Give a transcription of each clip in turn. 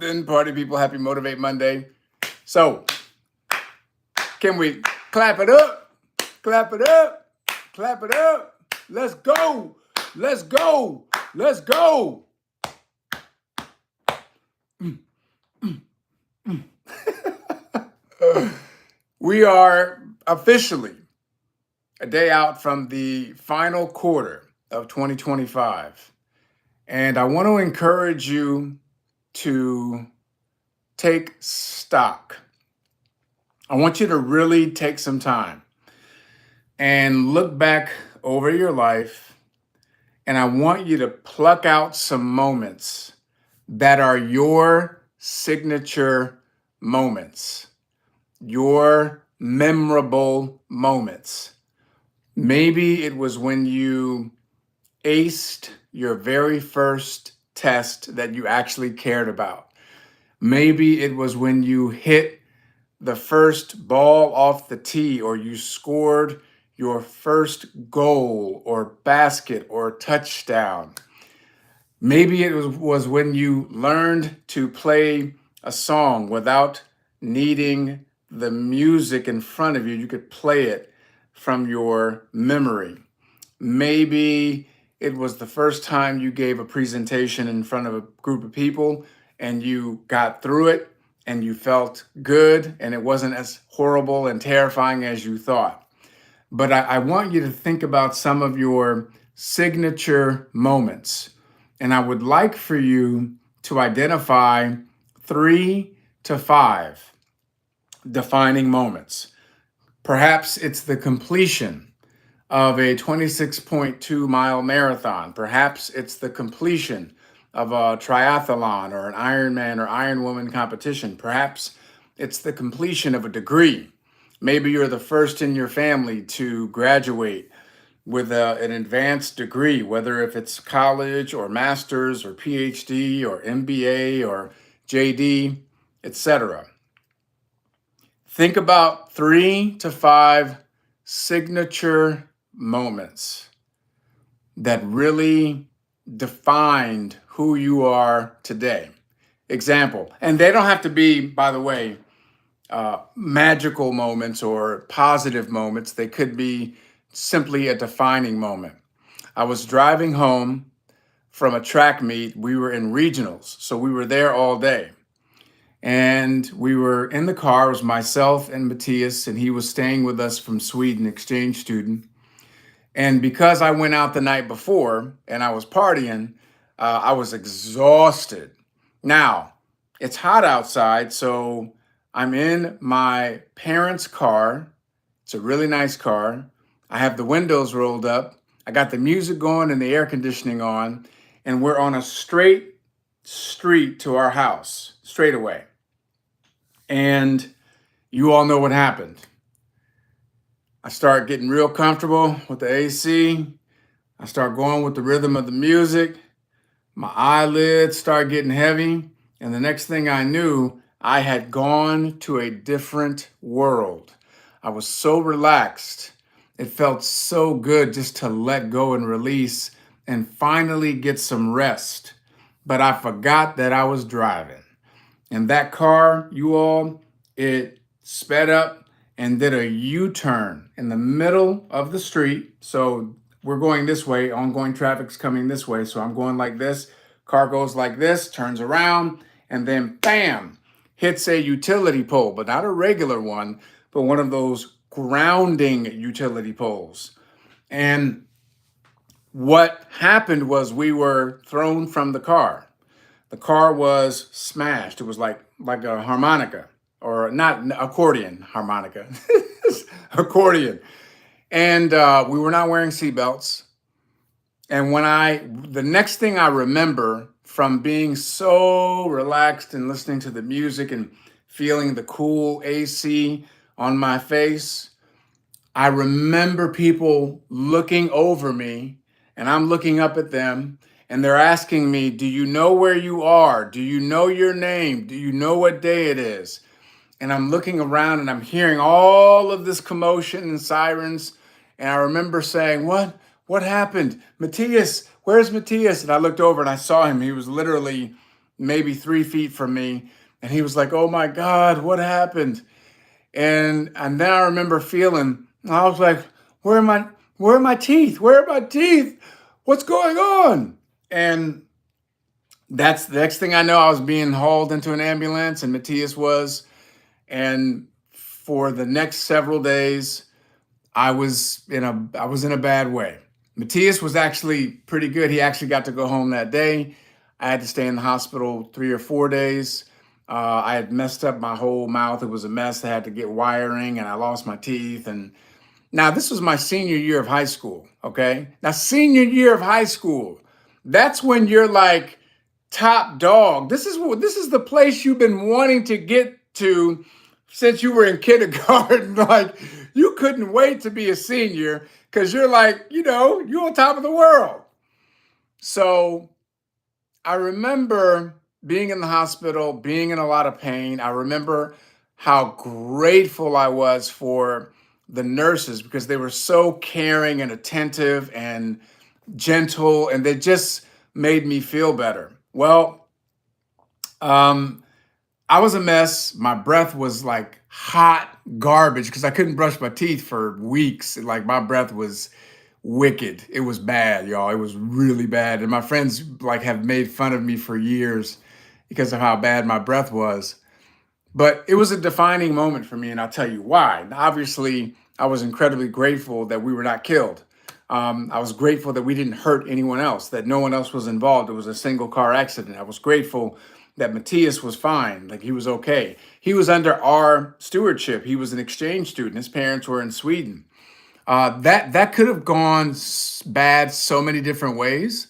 then party people, happy Motivate Monday. So, can we clap it up? Clap it up. Clap it up. Let's go. Let's go. Let's go. We are officially a day out from the final quarter of 2025. And I want to encourage you to take stock. I want you to really take some time and look back over your life. And I want you to pluck out some moments that are your signature moments, your memorable moments. Maybe it was when you aced your very first test that you actually cared about. Maybe it was when you hit the first ball off the tee, or you scored your first goal or basket or touchdown. Maybe it was when you learned to play a song without needing the music in front of you. You could play it from your memory. Maybe it was the first time you gave a presentation in front of a group of people and you got through it and you felt good and it wasn't as horrible and terrifying as you thought. But I want you to think about some of your signature moments. And I would like for you to identify 3 to 5 defining moments. Perhaps it's the completion of a 26.2 mile marathon. Perhaps it's the completion of a triathlon or an Ironman or Ironwoman competition. Perhaps it's the completion of a degree. Maybe you're the first in your family to graduate with an advanced degree, whether if it's college or master's or PhD or MBA or JD, etc. Think about 3 to 5 signature moments that really defined who you are today. Example, and they don't have to be, by the way, magical moments or positive moments. They could be simply a defining moment. I was driving home from a track meet. We were in regionals, so we were there all day. And we were in the car. It was myself and Matthias, and he was staying with us from Sweden, exchange student. And because I went out the night before and I was partying, I was exhausted. Now, it's hot outside, so I'm in my parents' car. It's a really nice car. I have the windows rolled up. I got the music going and the air conditioning on, and we're on a straight street to our house, straight away. And you all know what happened. I start getting real comfortable with the AC. I start going with the rhythm of the music. My eyelids start getting heavy. And the next thing I knew, I had gone to a different world. I was so relaxed. It felt so good just to let go and release and finally get some rest. But I forgot that I was driving. And that car, you all, it sped up and did a U-turn in the middle of the street. So we're going this way, ongoing traffic's coming this way. So I'm going like this, car goes like this, turns around, and then bam, hits a utility pole, but not a regular one, but one of those grounding utility poles. And what happened was we were thrown from the car. The car was smashed. It was like a harmonica, or not accordion harmonica, accordion. And we were not wearing seatbelts. And the next thing I remember from being so relaxed and listening to the music and feeling the cool AC on my face, I remember people looking over me and I'm looking up at them and they're asking me, do you know where you are? Do you know your name? Do you know what day it is? And I'm looking around and I'm hearing all of this commotion and sirens. And I remember saying, what happened? Matthias, where's Matthias? And I looked over and I saw him. He was literally maybe 3 feet from me. And he was like, "Oh my God, what happened?" And then I remember feeling, I was like, "Where are my where are my teeth? Where are my teeth? What's going on?" And that's the next thing I know, I was being hauled into an ambulance, and Matthias was. And for the next several days, I was in a bad way. Matthias was actually pretty good. He actually got to go home that day. I had to stay in the hospital 3 or 4 days. I had messed up my whole mouth. It was a mess. I had to get wiring, and I lost my teeth. And now this was my senior year of high school. Okay, now senior year of high school, that's when you're like top dog. This is the place you've been wanting to get to since you were in kindergarten. Like, you couldn't wait to be a senior because you're like, you're on top of the world. So I remember being in the hospital, being in a lot of pain. I remember how grateful I was for the nurses because they were so caring and attentive and gentle, and they just made me feel better. Well, um, I was a mess. My breath was like hot garbage because I couldn't brush my teeth for weeks. Like, my breath was wicked. It was bad, y'all. It was really bad. And my friends like have made fun of me for years because of how bad my breath was. But it was a defining moment for me, and I'll tell you why. Obviously, I was incredibly grateful that we were not killed. I was grateful that we didn't hurt anyone else, that no one else was involved. It was a single car accident. I was grateful that Matthias was fine, like he was okay. He was under our stewardship. He was an exchange student. His parents were in Sweden. That could have gone bad so many different ways,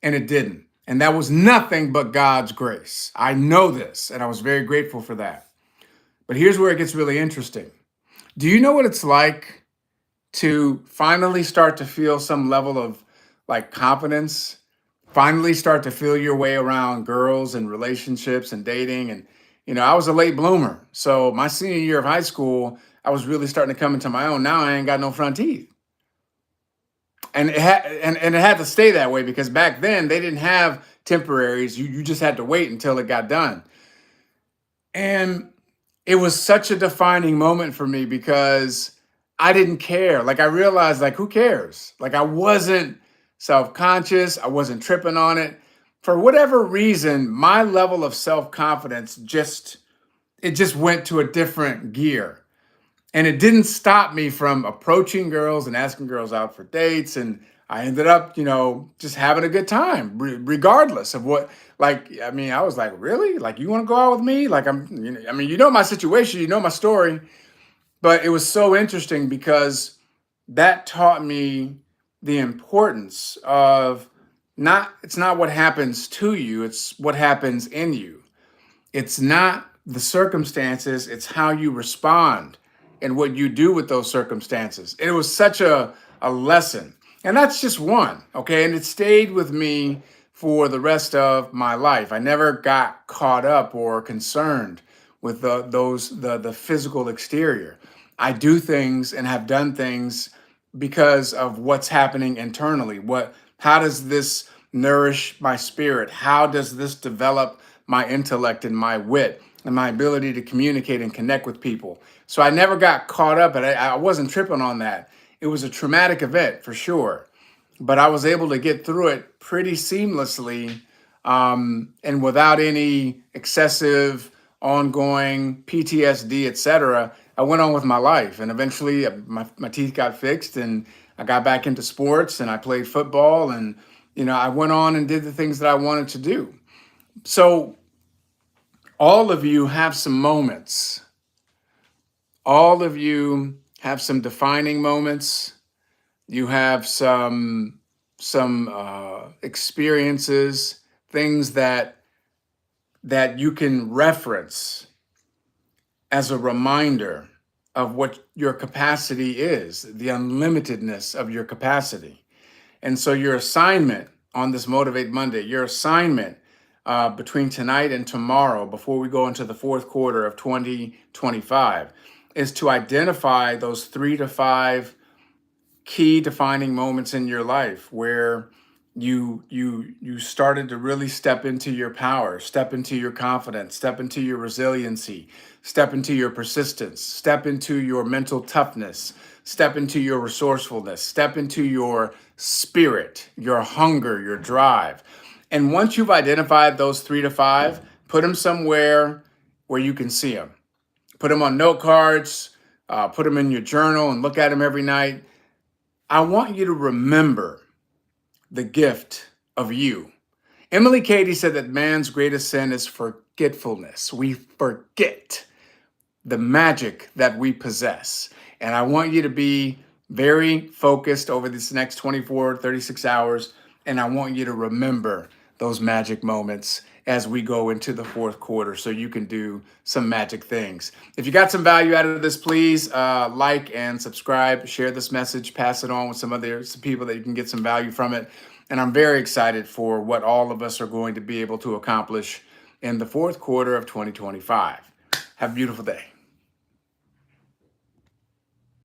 and it didn't. And that was nothing but God's grace. I know this, and I was very grateful for that. But here's where it gets really interesting. Do you know what it's like to finally start to feel some level of like confidence, finally start to feel your way around girls and relationships and dating? And, I was a late bloomer. So my senior year of high school, I was really starting to come into my own. Now I ain't got no front teeth. And it had to stay that way because back then they didn't have temporaries. You just had to wait until it got done. And it was such a defining moment for me because I didn't care. Like, I realized, like, who cares? Like, I wasn't self-conscious. I wasn't tripping on it. For whatever reason, my level of self-confidence just went to a different gear. And it didn't stop me from approaching girls and asking girls out for dates. And I ended up, just having a good time, regardless of what. Like, I mean, I was like, really? Like, you want to go out with me? Like, I mean, my situation, my story. But it was so interesting because that taught me the importance of it's not what happens to you, it's what happens in you. It's not the circumstances, it's how you respond and what you do with those circumstances. And it was such a lesson. And that's just one, okay? And it stayed with me for the rest of my life. I never got caught up or concerned with the physical exterior. I do things and have done things because of what's happening internally. How does this nourish my spirit? How does this develop my intellect and my wit and my ability to communicate and connect with people? So I never got caught up, and I wasn't tripping on that. It was a traumatic event for sure, but I was able to get through it pretty seamlessly, and without any excessive ongoing PTSD, etc. I went on with my life, and eventually my teeth got fixed, and I got back into sports, and I played football, and I went on and did the things that I wanted to do. So all of you have some moments. All of you have some defining moments. You have some experiences, things that you can reference as a reminder of what your capacity is, the unlimitedness of your capacity. And so your assignment on this Motivate Monday, your assignment between tonight and tomorrow, before we go into the fourth quarter of 2025, is to identify those 3 to 5 key defining moments in your life where you started to really step into your power, step into your confidence, step into your resiliency, step into your persistence, step into your mental toughness, step into your resourcefulness, step into your spirit, your hunger, your drive. And once you've identified those 3 to 5, put them somewhere where you can see them. Put them on note cards, put them in your journal and look at them every night. I want you to remember the gift of you. Emily Cady said that man's greatest sin is forgetfulness. We forget the magic that we possess. And I want you to be very focused over this next 24, 36 hours. And I want you to remember those magic moments as we go into the fourth quarter so you can do some magic things. If you got some value out of this, please like and subscribe, share this message, pass it on with some people that you can get some value from it. And I'm very excited for what all of us are going to be able to accomplish in the fourth quarter of 2025. Have a beautiful day.